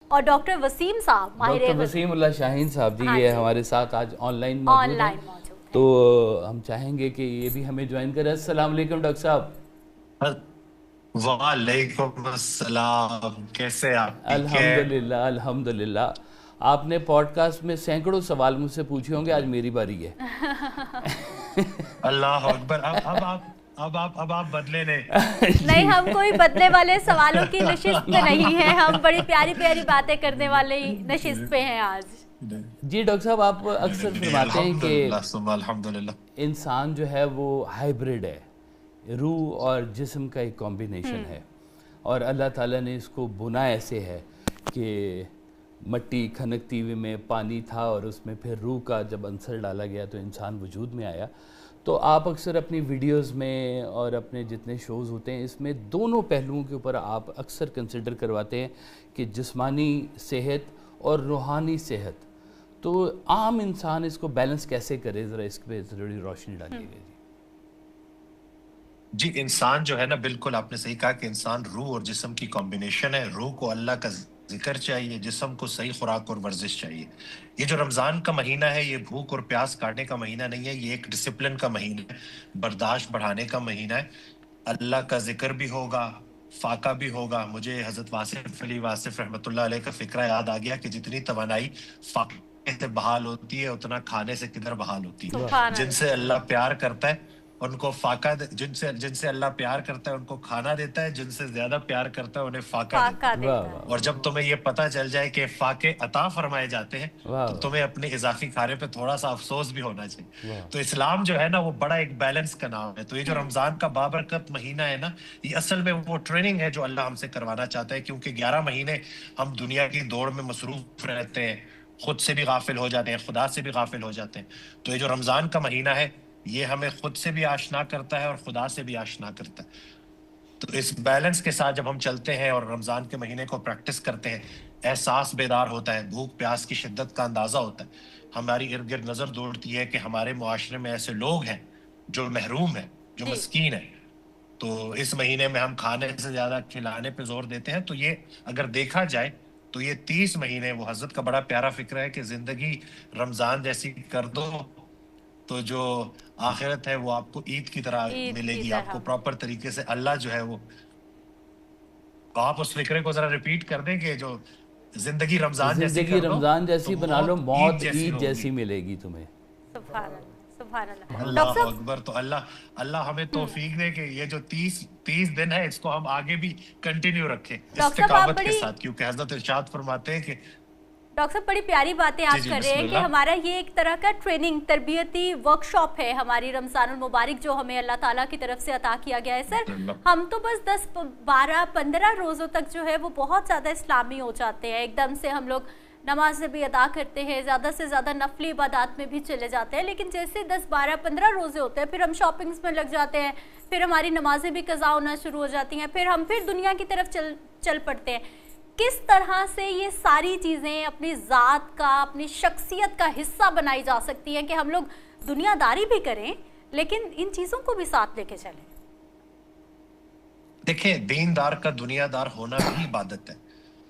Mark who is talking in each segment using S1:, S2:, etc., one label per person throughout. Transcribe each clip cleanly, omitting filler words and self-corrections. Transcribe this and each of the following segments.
S1: اور ڈاکٹر وسیم صاحب،
S2: ڈاکٹر وسیم اللہ شاہین صاحب جی یہ ہمارے ساتھ آج آن لائن موجود ہیں، تو ہم چاہیں گے کہ یہ بھی ہمیں جوائن کریں. السلام علیکم ڈاکٹر صاحب.
S3: وعلیکم السلام، کیسے آپ؟
S2: الحمدللہ الحمدللہ. آپ نے پوڈ کاسٹ میں سینکڑوں سوال مجھ سے پوچھے ہوں گے، آج میری باری ہے.
S3: اللہ اکبر. اب آپ بدلے
S1: نہیں، ہم کوئی بدلے والے سوالوں کی نشست پہ نہیں ہیں، ہم بڑی پیاری پیاری باتیں کرنے والے نشست پہ ہیں آج.
S2: جی ڈاکٹر صاحب، آپ اکثر فرماتے ہیں کہ
S3: الحمدللہ
S2: انسان جو ہے وہ ہائیبرڈ ہے، روح اور جسم کا ایک کمبینیشن ہے، اور اللہ تعالیٰ نے اس کو بنا ایسے ہے کہ مٹی کھنکتی ہوئی میں پانی تھا اور اس میں پھر روح کا جب عنصر ڈالا گیا تو انسان وجود میں آیا. تو آپ اکثر اپنی ویڈیوز میں اور اپنے جتنے شوز ہوتے ہیں اس میں دونوں پہلوؤں کے اوپر آپ اکثر کنسیڈر کرواتے ہیں کہ جسمانی صحت اور روحانی صحت. تو عام انسان اس کو بیلنس کیسے کرے، ذرا اس پہ ضروری روشنی ڈالیے گا.
S3: جی انسان جو ہے نا، بالکل آپ نے صحیح کہا کہ انسان روح اور جسم کی کمبینیشن ہے. روح کو اللہ کا ذکر چاہیے، جسم کو صحیح خوراک اور ورزش چاہیے. یہ جو رمضان کا مہینہ ہے یہ بھوک اور پیاس کاٹنے کا مہینہ نہیں ہے، یہ ایک ڈسپلن کا مہینہ ہے، برداشت بڑھانے کا مہینہ ہے. اللہ کا ذکر بھی ہوگا، فاقہ بھی ہوگا. مجھے حضرت واصف علی واصف رحمۃ اللہ علیہ کا فکرہ یاد آ گیا کہ جتنی توانائی فاقے سے بحال ہوتی ہے اتنا کھانے سے کدھر بحال ہوتی ہے. جن سے اللہ پیار کرتا ہے ان کو فاقہ، جن سے اللہ پیار کرتا ہے ان کو کھانا دیتا ہے، جن سے زیادہ پیار کرتا ہے انہیں فاقہ دیتا ہے. اور جب تمہیں یہ پتہ چل جائے کہ فاقے عطا فرمائے جاتے ہیں تو تمہیں اپنے اضافی کھانے پہ تھوڑا سا افسوس بھی ہونا چاہیے. تو اسلام جو ہے نا وہ بڑا ایک بیلنس کا نام ہے. تو یہ جو رمضان کا بابرکت مہینہ ہے نا، یہ اصل میں وہ ٹریننگ ہے جو اللہ ہم سے کروانا چاہتا ہے، کیونکہ 11 مہینے ہم دنیا کی دوڑ میں مصروف رہتے ہیں، خود سے بھی غافل ہو جاتے ہیں، خدا سے بھی غافل ہو جاتے ہیں. تو یہ جو رمضان کا مہینہ ہے یہ ہمیں خود سے بھی آشنا کرتا ہے اور خدا سے بھی آشنا کرتا ہے. تو اس بیلنس کے ساتھ جب ہم چلتے ہیں اور رمضان کے مہینے کو پریکٹس کرتے ہیں، احساس بیدار ہوتا ہے، بھوک پیاس کی شدت کا اندازہ ہوتا ہے. ہماری ارد گرد نظر دوڑتی ہے کہ ہمارے معاشرے میں ایسے لوگ ہیں جو محروم ہیں، جو مسکین ہیں. تو اس مہینے میں ہم کھانے سے زیادہ کھلانے پہ زور دیتے ہیں. تو یہ اگر دیکھا جائے تو یہ 30 مہینے، وہ حضرت کا بڑا پیارا فکر ہے کہ زندگی رمضان جیسی کر دو تو جو آخرت ہے وہ آپ کو عید کی طرح ملے گی. آپ کو پراپر طریقے سے اللہ جو ہے وہ، آپ اس فکرے کو ذرا ریپیٹ کر دیں کہ جو زندگی رمضان جیسی کر دو،
S2: رمضان جیسی بنا لو، موت عید جیسی ملے گی تمہیں.
S1: سبحان اللہ.
S3: اللہ اکبر. تو اللہ ہمیں توفیق دے کہ یہ جو 30 دن ہے اس کو ہم آگے بھی کنٹینیو رکھیں استقامت کے ساتھ، کیونکہ حضرت ارشاد فرماتے ہیں کہ
S1: ڈاکٹر صاحب بڑی پیاری باتیں آپ کر رہے ہیں کہ ہمارا یہ ایک طرح کا ٹریننگ، تربیتی ورکشاپ ہے ہماری رمضان المبارک جو ہمیں اللہ تعالیٰ کی طرف سے عطا کیا گیا ہے. سر ہم تو بس 10 12 15 روزوں تک جو ہے وہ بہت زیادہ اسلامی ہو جاتے ہیں، ایک دم سے ہم لوگ نماز بھی ادا کرتے ہیں، زیادہ سے زیادہ نفلی عبادات میں بھی چلے جاتے ہیں. لیکن جیسے 10 12 15 روزے ہوتے ہیں پھر ہم شاپنگز میں لگ جاتے ہیں، پھر ہماری نمازیں بھی قضا ہونا شروع ہو جاتی ہیں، پھر ہم دنیا کی طرف چل پڑتے ہیں. کس طرح سے یہ ساری چیزیں اپنی ذات کا، اپنی شخصیت کا حصہ بنائی جا سکتی ہیں کہ ہم لوگ دنیا داری بھی کریں لیکن ان چیزوں کو بھی ساتھ لے کے چلیں؟
S3: دیکھیں، دیندار کا دنیا دار ہونا بھی عبادت ہے.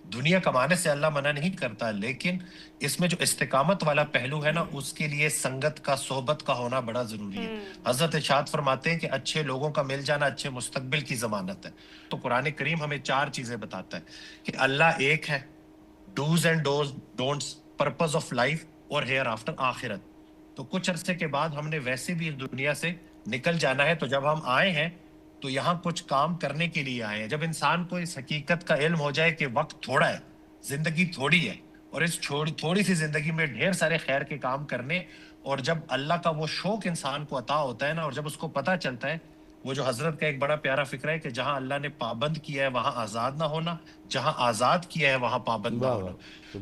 S3: دنیا کمانے سے اللہ منع نہیں کرتا، لیکن اس میں جو استقامت والا پہلو ہے نا اس کے لیے سنگت کا، صحبت کا ہونا بڑا ضروری ہے. حضرت ارشاد فرماتے ہیں کہ اچھے لوگوں کا مل جانا اچھے مستقبل کی ضمانت ہے. تو قرآن کریم ہمیں 4 چیزیں بتاتا ہے کہ اللہ ایک ہے، dos and don'ts, purpose of life اور ہیئر آفٹر آخرت. تو کچھ عرصے کے بعد ہم نے ویسے بھی اس دنیا سے نکل جانا ہے. تو جب ہم آئے ہیں تو یہاں کچھ کام کرنے کے لیے آئے ہیں. جب انسان کو اس حقیقت کا علم ہو جائے کہ وقت تھوڑا ہے، زندگی تھوڑی ہے، اور اس تھوڑی سی زندگی میں ڈھیر سارے خیر کے کام کرنے، اور جب اللہ کا وہ شوق انسان کو عطا ہوتا ہے نا، اور جب اس کو پتہ چلتا ہے، وہ جو حضرت کا ایک بڑا پیارا فکر ہے کہ جہاں اللہ نے پابند کیا ہے وہاں آزاد نہ ہونا، جہاں آزاد کیا ہے وہاں پابند نہ ہونا.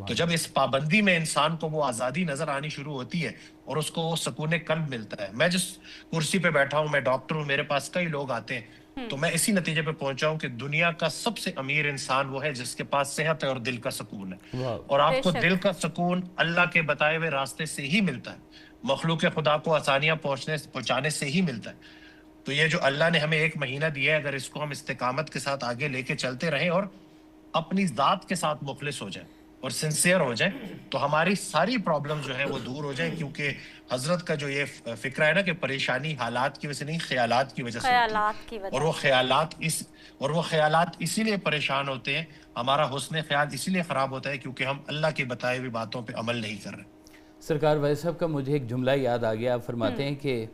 S3: تو جب اس پابندی میں انسان کو وہ آزادی نظر آنی شروع ہوتی ہے اور اس کو وہ سکون قلب ملتا ہے. میں جس کرسی پہ بیٹھا ہوں، میں ڈاکٹر ہوں، میرے پاس کئی لوگ آتے ہیں، تو میں اسی نتیجے پہ پہنچا ہوں کہ دنیا کا سب سے امیر انسان وہ ہے جس کے پاس صحت ہے اور دل کا سکون ہے. اور آپ کو دل کا سکون اللہ کے بتائے ہوئے راستے سے ہی ملتا ہے، مخلوق خدا کو آسانیاں پہنچانے سے ہی ملتا ہے. تو یہ جو اللہ نے ہمیں ایک مہینہ دیا ہے، اگر اس کو ہم استقامت کے ساتھ آگے لے کے چلتے رہیں اور اپنی ذات کے ساتھ مخلص ہو جائیں، اور سنسیئر ہو جائیں تو ہماری ساری پرابلم جو ہے وہ دور ہو جائیں، کیونکہ حضرت کا جو یہ فکرہ ہے نا کہ پریشانی حالات کی وجہ سے نہیں، خیالات کی وجہ سے ہوتی ہے، اور وہ خیالات اسی لیے پریشان ہوتے ہیں، ہمارا حسن خیال اسی لیے خراب ہوتا ہے کیونکہ ہم اللہ کی بتائی ہوئی باتوں پہ عمل نہیں کر رہے۔
S2: سرکار وائس صاحب کا مجھے ایک جملہ یاد آ گیا، آپ فرماتے ہیں کہ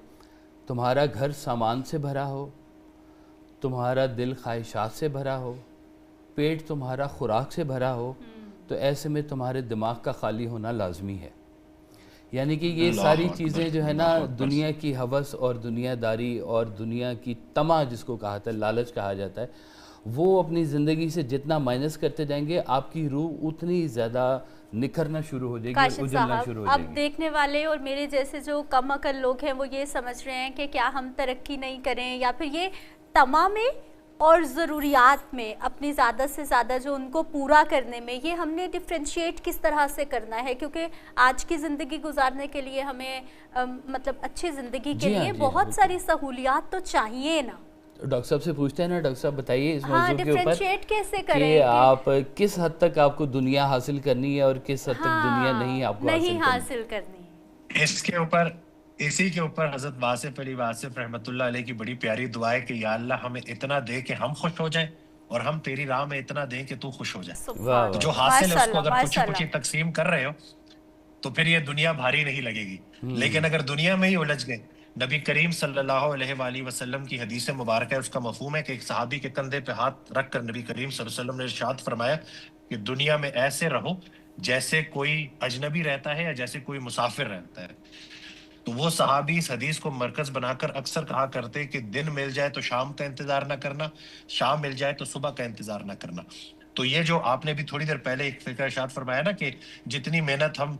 S2: تمہارا گھر سامان سے بھرا ہو، تمہارا دل خواہشات سے بھرا ہو، پیٹ تمہارا خوراک سے بھرا ہو، تو ایسے میں تمہارے دماغ کا خالی ہونا لازمی ہے۔ یعنی کہ یہ ساری چیزیں جو ہے نا، دنیا کی ہوس اور دنیا داری اور دنیا کی طمع جس کو کہا جاتا ہے، لالچ کہا جاتا ہے، وہ اپنی زندگی سے جتنا مائنس کرتے جائیں گے آپ کی روح اتنی زیادہ نکھرنا شروع ہو جائے گی، اجلنا شروع ہو جائے گی۔
S1: اب دیکھنے والے اور میرے جیسے جو کم عقل لوگ ہیں وہ یہ سمجھ رہے ہیں کہ کیا ہم ترقی نہیں کریں، یا پھر یہ طمع میں اور ضروریات میں اپنی زیادہ سے زیادہ جو ان کو پورا کرنے میں، یہ ہم نے ڈفرینشیٹ کس طرح سے کرنا ہے؟ کیونکہ آج کی زندگی گزارنے کے لیے ہمیں مطلب اچھی زندگی کے لیے بہت ساری سہولیات تو چاہیے نا۔
S2: ڈاکٹر صاحب سے پوچھتے ہیں نا، ڈاکٹر صاحب بتائیے اس موضوع کے
S1: ڈفرینشیٹ کیسے
S2: اوپر
S1: کریں
S2: کہ آپ کس حد تک آپ کو دنیا حاصل کرنی ہے اور کس حد تک دنیا نہیں آپ کو
S1: حاصل کرنی۔
S3: اس کے اوپر اسی کے اوپر حضرت واصف علی واصف رحمۃ اللہ علیہ کی بڑی پیاری دعا ہے کہ یا اللہ ہمیں اتنا دے کہ ہم خوش ہو جائیں، اور ہم تیری راہ میں اتنا دیں کہ تو خوش ہو جائے۔ تو جو حاصل ہے اس کو اگر کچھ کچھ تقسیم کر رہے ہو تو پھر یہ دنیا بھاری نہیں لگے گی، لیکن اگر دنیا میں ہی الجھ گئے، نبی کریم صلی اللہ علیہ وآلہ وسلم کی حدیث مبارکہ ہے، اس کا مفہوم ہے کہ ایک صحابی کے کندھے پہ ہاتھ رکھ کر نبی کریم صلی اللہ علیہ وسلم نے ارشاد فرمایا کہ دنیا میں ایسے رہو جیسے کوئی اجنبی رہتا ہے یا جیسے کوئی مسافر رہتا ہے۔ تو وہ صحابی اس حدیث کو مرکز بنا کر اکثر کہا کرتے کہ دن مل جائے تو شام کا انتظار نہ کرنا، شام مل جائے تو صبح کا انتظار نہ کرنا۔ تو یہ جو آپ نے بھی تھوڑی دیر پہلے ایک فکر ارشاد فرمایا نا کہ جتنی محنت ہم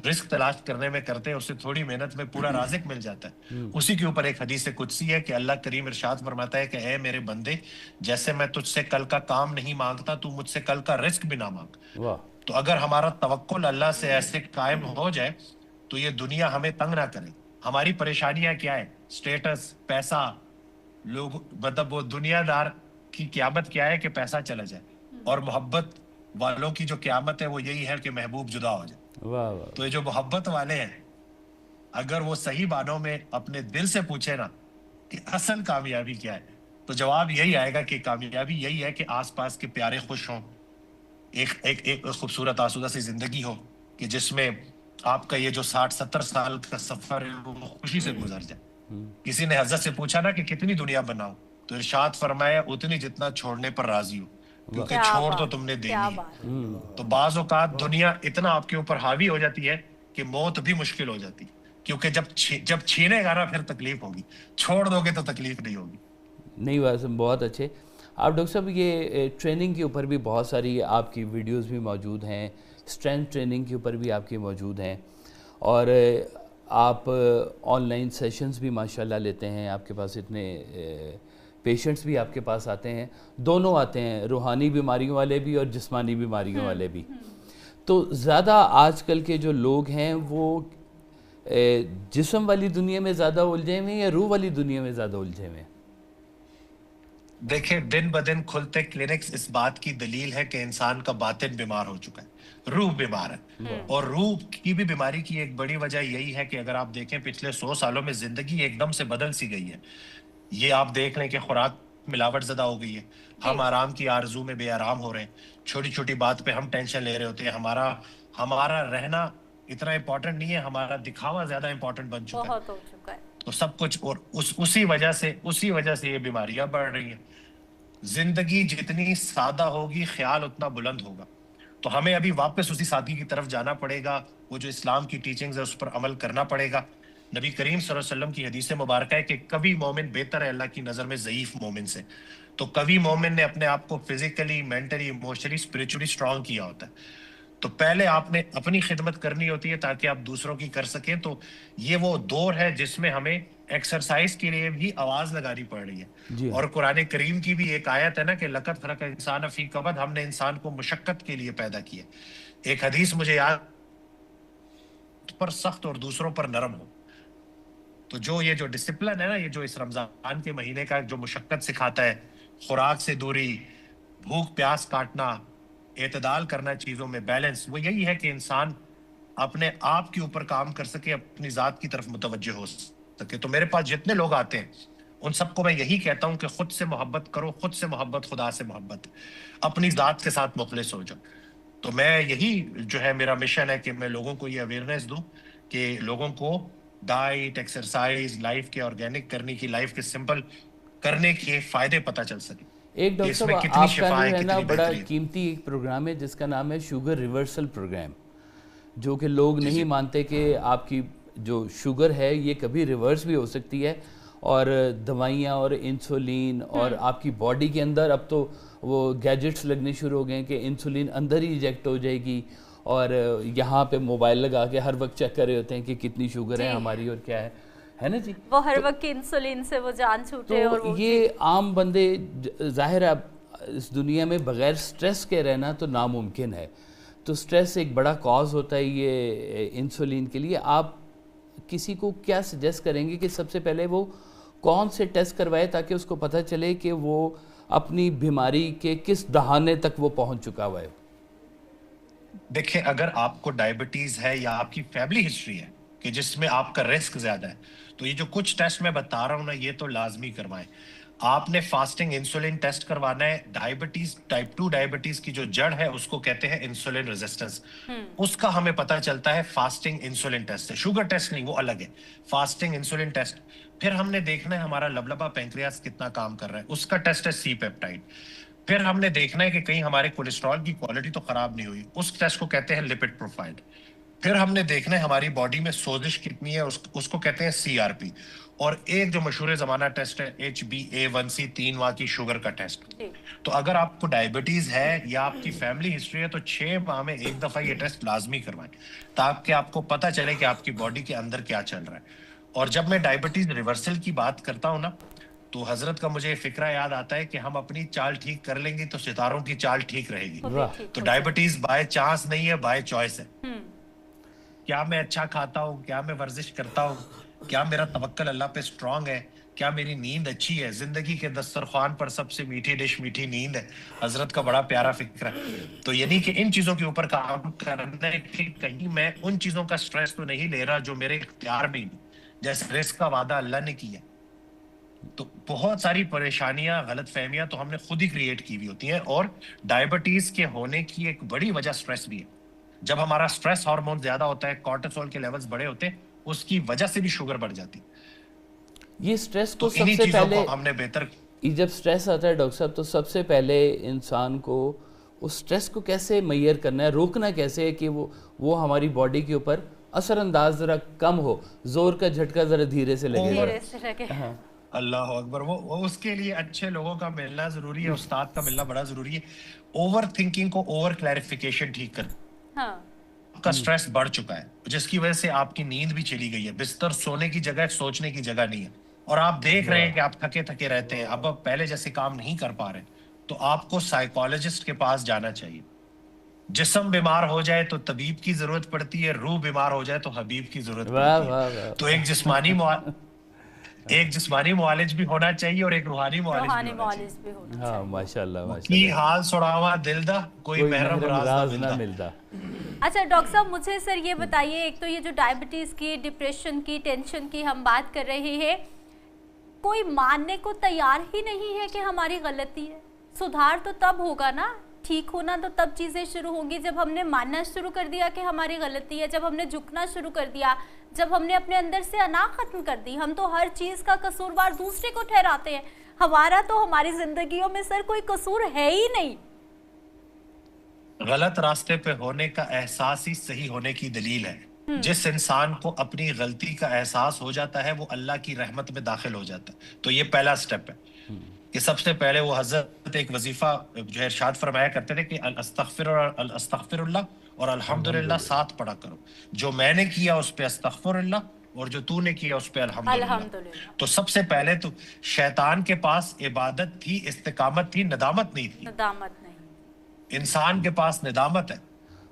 S3: رزق تلاش کرنے میں کرتے ہیں اس سے تھوڑی محنت میں پورا رازق مل جاتا ہے، اسی کے اوپر ایک حدیث قدسی ہے کہ اللہ کریم ارشاد فرماتا ہے کہ اے میرے بندے، جیسے میں تجھ سے کل کا کام نہیں مانگتا تو مجھ سے کل کا رزق بھی نہ مانگ۔ تو اگر ہمارا توکل اللہ سے ایسے قائم ہو جائے تو یہ دنیا ہمیں تنگ نہ کرے۔ ہماری پریشانیاں کیا ہے؟ سٹیٹس، پیسہ، لوگ، مطلب وہ دنیا دار کی قیامت کیا ہے کہ پیسہ چلا جائے، اور محبت والوں کی جو قیامت ہے وہ یہی ہے کہ محبوب جدا ہو جائے۔ تو یہ جو محبت والے ہیں، اگر وہ صحیح معنوں میں اپنے دل سے پوچھے نا کہ اصل کامیابی کیا ہے، تو جواب یہی آئے گا کہ کامیابی یہی ہے کہ آس پاس کے پیارے خوش ہوں، ایک خوبصورت آسودہ سی زندگی ہو کہ جس میں آپ کا یہ جو 60-70 سال کا سفر ہے وہ خوشی سے گزر جائے۔ کسی نے حضرت سے پوچھا نا کہ کتنی دنیا بناؤ، تو ارشاد فرمایا اتنی جتنا چھوڑنے پر راضی ہو، کیونکہ چھوڑ تو تم نے دینی ہے۔ تو بعض اوقات دنیا اتنا آپ کے اوپر حاوی ہو جاتی ہے کہ موت بھی مشکل ہو جاتی، کیونکہ جب چھینے گا نا پھر تکلیف ہوگی، چھوڑ دو گے تو تکلیف نہیں ہوگی۔
S2: نہیں واسم بہت اچھے۔ آپ ڈاکٹر صاحب یہ ٹریننگ کے اوپر بھی بہت ساری آپ کی ویڈیوز بھی موجود ہیں، اسٹرینتھ ٹریننگ کے اوپر بھی آپ کی موجود ہیں، اور آپ آن لائن سیشنز بھی ماشاءاللہ لیتے ہیں، آپ کے پاس اتنے پیشنٹس بھی آپ کے پاس آتے ہیں، دونوں آتے ہیں، روحانی بیماریوں والے بھی اور جسمانی بیماریوں والے بھی۔ تو زیادہ آج کل کے جو لوگ ہیں وہ جسم والی دنیا میں زیادہ الجھے ہوئے ہیں یا روح والی دنیا میں زیادہ الجھے ہوئے ہیں؟
S3: دیکھیں دن بدن کھلتے کلینکس اس بات کی دلیل ہے کہ انسان کا باطن بیمار ہو چکا ہے، روح بیمار ہے، اور روح کی بھی بیماری کی ایک بڑی وجہ یہی ہے کہ اگر آپ دیکھیں پچھلے 100 سالوں میں زندگی ایک دم سے بدل سی گئی ہے۔ یہ آپ دیکھ لیں کہ خوراک ملاوٹ زدہ ہو گئی ہے، ہم آرام کی آرزو میں بے آرام ہو رہے ہیں، چھوٹی چھوٹی بات پہ ہم ٹینشن لے رہے ہوتے ہیں، ہمارا رہنا اتنا امپورٹنٹ نہیں ہے، ہمارا دکھاوا زیادہ امپورٹنٹ بن چکا ہے۔ تو سب کچھ، اور اسی وجہ سے یہ بیماریاں بڑھ رہی ہیں۔ زندگی جتنی سادہ ہوگی خیال اتنا بلند ہوگا، تو ہمیں ابھی واپس اسی سادگی کی طرف جانا پڑے گا، وہ جو اسلام کی ٹیچنگز ہے اس پر عمل کرنا پڑے گا۔ نبی کریم صلی اللہ علیہ وسلم کی حدیث مبارکہ ہے کہ کبھی مومن بہتر ہے اللہ کی نظر میں ضعیف مومن سے۔ تو کبھی مومن نے اپنے آپ کو physically, mentally, emotionally, spiritually strong کیا ہوتا ہے۔ تو پہلے آپ نے اپنی خدمت کرنی ہوتی ہے تاکہ آپ دوسروں کی کر سکیں۔ تو یہ وہ دور ہے جس میں ہمیں ایکسرسائز کے لیے بھی آواز لگانی پڑ رہی ہے، اور قرآن کریم کی بھی ایک آیت ہے نا کہ لقد خلق الانسان فی کبد، ہم نے انسان کو مشقت کے لیے پیدا کیا۔ ایک حدیث مجھے یاد پر سخت اور دوسروں پر نرم ہو۔ تو یہ جو ڈسپلن ہے نا، یہ جو اس رمضان کے مہینے کا جو مشقت سکھاتا ہے، خوراک سے دوری، بھوک پیاس کاٹنا، اعتدال کرنا چیزوں میں, بیلنس, وہ یہی ہے کہ انسان اپنے آپ کے اوپر کام کر سکے, اپنی ذات کی طرف متوجہ ہو سکے. تو میرے پاس جتنے لوگ آتے ہیں ان سب کو میں یہی کہتا ہوں کہ خود سے محبت کرو, خود سے محبت, خدا سے محبت, اپنی ذات کے ساتھ مخلص ہو جاؤ. تو میں یہی جو ہے میرا مشن ہے کہ میں لوگوں کو یہ اویئرنیس دوں کہ لوگوں کو ڈائٹ, ایکسرسائز, لائف کے آرگینک کرنے کی, لائف کے سمپل کرنے کے فائدے پتہ چل سکے.
S2: ایک ڈاکٹر صاحب آپ کا جو ہے نا بڑا قیمتی ایک پروگرام ہے جس کا نام ہے شوگر ریورسل پروگرام, جو کہ لوگ نہیں مانتے کہ آپ کی جو شوگر ہے یہ کبھی ریورس بھی ہو سکتی ہے, اور دوائیاں اور انسولین اور آپ کی باڈی کے اندر اب تو وہ گیجٹس لگنے شروع ہو گئے ہیں کہ انسولین اندر ہی ایجیکٹ ہو جائے گی, اور یہاں پہ موبائل لگا کے ہر وقت چیک کر رہے ہوتے ہیں کہ کتنی شوگر ہے ہماری اور کیا ہے نا جی,
S1: وہ ہر وقت کی انسولین سے وہ جان چھوٹے.
S2: تو یہ عام بندے, ظاہر ہے اس دنیا میں بغیر سٹریس کے رہنا تو ناممکن ہے, تو سٹریس ایک بڑا کاز ہوتا ہے یہ انسولین کے لیے. آپ کسی کو کیا سجیسٹ کریں گے کہ سب سے پہلے وہ کون سے ٹیسٹ کروائے تاکہ اس کو پتہ چلے کہ وہ اپنی بیماری کے کس دہانے تک وہ پہنچ چکا ہوا ہے؟
S3: دیکھیں, اگر آپ کو ڈائبٹیز ہے یا آپ کی فیملی ہسٹری ہے کہ جس میں آپ کا رسک زیادہ ہے, تو یہ جو کچھ ٹیسٹ میں بتا رہا ہوں نا, یہ تو لازمی کروائیں. آپ نے فاسٹنگ انسولین ٹیسٹ کروانا ہے. ڈائبٹیز, ٹائپ 2 ڈائبٹیز کی جو جڑ ہے اس کو کہتے ہیں انسولین ریزسٹنس. اس کا ہمیں پتہ چلتا ہے فاسٹنگ انسولین ٹیسٹ سے. شوگر ٹیسٹ نہیں, وہ الگ ہے, فاسٹنگ انسولین ٹیسٹ. پھر ہم نے دیکھنا ہے ہمارا لبلبا پینکریاس کتنا کام کر رہا ہے, اس کا ٹیسٹ ہے سی پیپٹائڈ. پھر ہم نے دیکھنا ہے کہ کہیں ہمارے کولیسٹرول کی کوالٹی تو خراب نہیں ہوئی, اس ٹیسٹ کو کہتے ہیں لپڈ پروفائل. پھر ہم نے دیکھنا ہے ہماری باڈی میں سوزش کتنی ہے, اس کو کہتے ہیں سی آر پی. اور ایک جو مشہور زمانہ ٹیسٹ ہے HbA1c, 3 ماہ کی شوگر کا ٹیسٹ. تو اگر آپ کو ڈائبٹیز ہے یا آپ کی فیملی ہسٹری ہے تو 6 ماہ میں ایک دفعہ یہ ٹیسٹ لازمی کروائیں تاکہ آپ کو پتہ چلے کہ آپ کی باڈی کے اندر کیا چل رہا ہے. اور جب میں ڈائبٹیز ریورسل کی بات کرتا ہوں نا, تو حضرت کا مجھے فکرہ یاد آتا ہے کہ ہم اپنی چال ٹھیک کر لیں گے تو ستاروں کی چال ٹھیک رہے گی. تو ڈائبٹیز بائی چانس نہیں ہے, بائی چوائس ہے. کیا میں اچھا کھاتا ہوں, کیا میں ورزش کرتا ہوں, کیا میرا توکل اللہ پہ اسٹرانگ ہے, کیا میری نیند اچھی ہے, زندگی کے دسترخوان پر سب سے میٹھی ڈش میٹھی نیند ہے. حضرت کا بڑا پیارا فکر ہے. تو یعنی کہ ان چیزوں کے اوپر کام کرنا ہے کہ کہیں میں ان چیزوں کا سٹریس تو نہیں لے رہا جو میرے اختیار میں نہیں, جیسے رزق کا وعدہ اللہ نے کیا. تو بہت ساری پریشانیاں, غلط فہمیاں تو ہم نے خود ہی کریٹ کی ہوئی ہوتی ہیں. اور ڈائبٹیز کے ہونے کی ایک بڑی وجہ سٹریس بھی ہے. جب ہمارا سٹریس ہارمون زیادہ ہوتا ہے, کورٹیسول کے لیولز بڑے ہوتے ہیں, اس کی وجہ سے بھی شوگر بڑھ جاتی.
S2: یہ سٹریس کو سب سے پہلے ہم نے بہتر, جب سٹریس آتا ہے ڈاکٹر صاحب, تو سب سے پہلے انسان کو اس سٹریس کو کیسے میئر کرنا ہے, روکنا کیسے ہے کہ وہ ہماری باڈی کے اوپر اثر انداز ذرا کم ہو, زور کا جھٹکا ذرا دھیرے سے لگے.
S3: اللہ اکبر. وہ اس کے لیے اچھے لوگوں کا ملنا ضروری ہے, استاد کا ملنا بڑا ضروری ہے. اوور تھنکنگ کو اوور کلیریفیکیشن ٹھیک کر. آپ کا سٹریس بڑھ چکا ہے جس کی وجہ سے آپ کی نیند بھی چلی گئی ہے, بستر سونے کی جگہ سوچنے کی جگہ نہیں ہے, اور آپ دیکھ رہے ہیں کہ آپ تھکے تھکے رہتے ہیں, اب پہلے جیسے کام نہیں کر پا رہے, تو آپ کو سائیکالوجسٹ کے پاس جانا چاہیے. جسم بیمار ہو جائے تو طبیب کی ضرورت پڑتی ہے, روح بیمار ہو جائے تو حبیب کی ضرورت پڑتی ہے. تو ایک جسمانی معالج بھی ہونا چاہیے اور ایک روحانی معالج بھی ہونا چاہیے.
S2: ہاں ماشاءاللہ,
S3: کی حال سڑاوا دل دا, کوئی محرم راز نہ ملتا.
S1: اچھا ڈاکٹر صاحب, مجھے سر یہ بتائیے, ایک تو یہ جو ڈائبٹیز کی, ڈپریشن کی, ٹینشن کی ہم بات کر رہے ہیں, کوئی ماننے کو تیار ہی نہیں ہے کہ ہماری غلطی ہے. سدھار تو تب ہوگا نا, ٹھیک ہونا تو تب چیزیں شروع ہوں گی جب ہم نے ماننا شروع کر دیا کہ ہماری غلطی ہے, جب ہم نے جھکنا شروع کر دیا, جب ہم نے اپنے اندر سے انا ختم کر دی. ہم تو ہر چیز کا قصوروار دوسرے کو ٹھہراتے ہیں, ہمارا تو ہماری زندگیوں میں سر کوئی قصور ہے ہی نہیں.
S3: غلط راستے پہ ہونے کا احساس ہی صحیح ہونے کی دلیل ہے. جس انسان کو اپنی غلطی کا احساس ہو جاتا ہے وہ اللہ کی رحمت میں داخل ہو جاتا ہے. تو یہ پہلا سٹیپ ہے کہ سب سے پہلے وہ حضرت ایک وظیفہ جو ہے ارشاد فرمایا کرتے تھے کہ استغفر اللہ اور الحمدللہ ساتھ پڑھا کرو. جو میں نے کیا اس پہ استغفر اللہ, اور جو تو نے کیا اس پہ الحمدللہ. تو سب سے پہلے تو شیطان کے پاس عبادت تھی, استقامت تھی, ندامت نہیں تھی. انسان کے پاس ندامت ہے.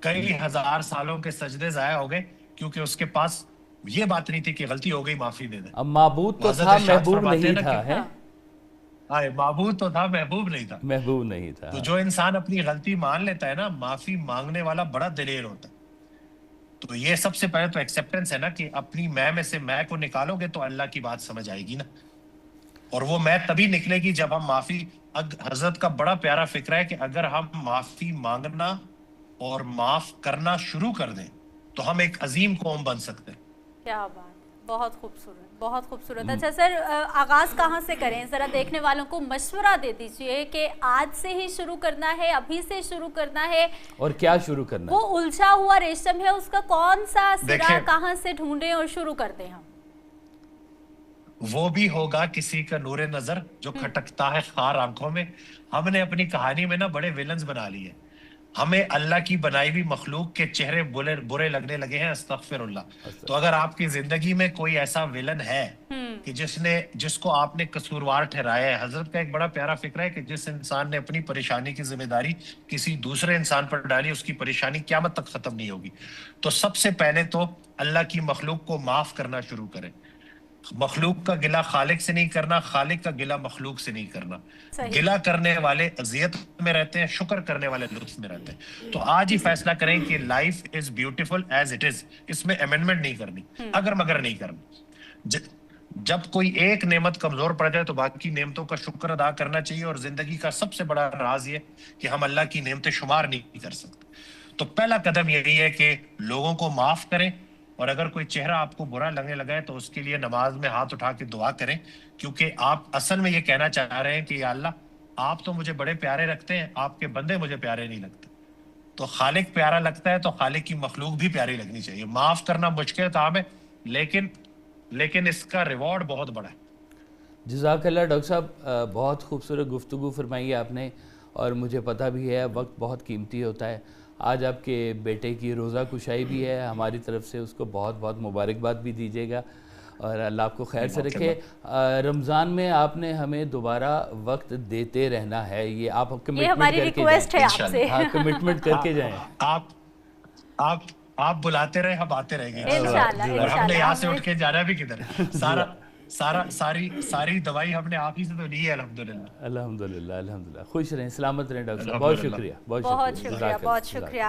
S3: کئی ہزار سالوں کے سجدے ضائع ہو گئے کیونکہ اس کے پاس یہ بات نہیں تھی کہ غلطی ہو گئی معافی دے دے.
S2: اب معبود تو تھا, محبوب نہیں تھا.
S3: معبود تو تھا، محبوب نہیں تھا.
S2: محبوب نہیں تھا.
S3: تو جو انسان اپنی غلطی مان لیتا ہے نا، معافی مانگنے والا بڑا دلیر ہوتا ہے. تو یہ سب سے پہلے تو ایکسیپٹنس ہے نا کہ اپنی میں سے میں کو نکالو گے تو اللہ کی بات سمجھ آئے گی نا. اور وہ میں تبھی نکلے گی جب ہم معافی. حضرت کا بڑا پیارا فکر ہے کہ اگر ہم معافی مانگنا اور معاف کرنا شروع کر دیں تو ہم ایک عظیم قوم بن سکتے ہیں.
S1: کیا بات، بہت خوبصورت، بہت خوبصورت. اچھا سر، آغاز کہاں سے کریں؟ ذرا دیکھنے والوں کو مشورہ دے دیجئے کہ آج سے ہی شروع کرنا ہے، ابھی سے شروع کرنا ہے،
S2: اور کیا شروع کرنا ہے؟
S1: وہ الجھا ہوا ریشم ہے، اس کا کون سا سرا کہاں سے ڈھونڈیں اور شروع کر دیں ہم؟
S3: وہ بھی ہوگا کسی کا نور نظر جو کھٹکتا ہے خار آنکھوں میں. ہم نے اپنی کہانی میں نا بڑے ویلنز بنا لیے. ہمیں اللہ کی بنائی ہوئی مخلوق کے چہرے برے لگنے لگے ہیں، استغفر اللہ. تو اگر آپ کی زندگی میں کوئی ایسا ویلن ہے کہ جس کو آپ نے قصوروار ٹھہرایا ہے، حضرت کا ایک بڑا پیارا فکر ہے کہ جس انسان نے اپنی پریشانی کی ذمہ داری کسی دوسرے انسان پر ڈالی، اس کی پریشانی قیامت تک ختم نہیں ہوگی. تو سب سے پہلے تو اللہ کی مخلوق کو معاف کرنا شروع کریں. مخلوق کا گلہ خالق سے نہیں کرنا، خالق کا گلہ مخلوق سے نہیں کرنا. گلہ کرنے والے اذیت میں رہتے ہیں، شکر کرنے والے لطف میں رہتے ہیں. تو آج ہی فیصلہ کریں کہ life is beautiful as it is. اس میں امینڈمنٹ نہیں کرنی، اگر مگر نہیں کرنی. جب کوئی ایک نعمت کمزور پڑ جائے تو باقی نعمتوں کا شکر ادا کرنا چاہیے. اور زندگی کا سب سے بڑا راز یہ کہ ہم اللہ کی نعمتیں شمار نہیں کر سکتے. تو پہلا قدم یہی ہے کہ لوگوں کو معاف کریں. اور اگر کوئی چہرہ آپ کو برا لگنے لگا ہے تو اس کے لیے نماز میں ہاتھ اٹھا کے دعا کریں، کیونکہ آپ اصل میں یہ کہنا چاہ رہے ہیں کہ یا اللہ، آپ تو مجھے بڑے پیارے رکھتے ہیں، آپ کے بندے مجھے پیارے نہیں لگتے. تو خالق پیارا لگتا ہے تو خالق کی مخلوق بھی پیاری لگنی چاہیے. معاف کرنا مشکل کام ہے، لیکن اس کا ریوارڈ بہت بڑا ہے.
S2: جزاک اللہ ڈاکٹر صاحب، بہت خوبصورت گفتگو فرمائی آپ نے، اور مجھے پتہ بھی ہے وقت بہت قیمتی ہوتا ہے. آج آپ کے بیٹے کی روزہ کشائی بھی ہے، ہماری طرف سے اس کو بہت بہت مبارکباد بھی دیجیے گا، اور اللہ آپ کو خیر سے رکھے. رمضان میں آپ نے ہمیں دوبارہ وقت دیتے رہنا ہے، یہ آپ کمٹمنٹ کر کے جائیں.
S3: آپ بلاتے رہے، ہم آتے رہیں گے
S1: انشاءاللہ.
S3: اور ہم نے یہاں سے اٹھ کے جانا بھی کدھر ہے. ساری دوائی ہم نے آپ ہی سے تو لی ہے. الحمدللہ.
S2: الحمدللہ. خوش رہیں، سلامت رہیں ڈاکٹر صاحب. بہت شکریہ.
S1: بہت شکریہ.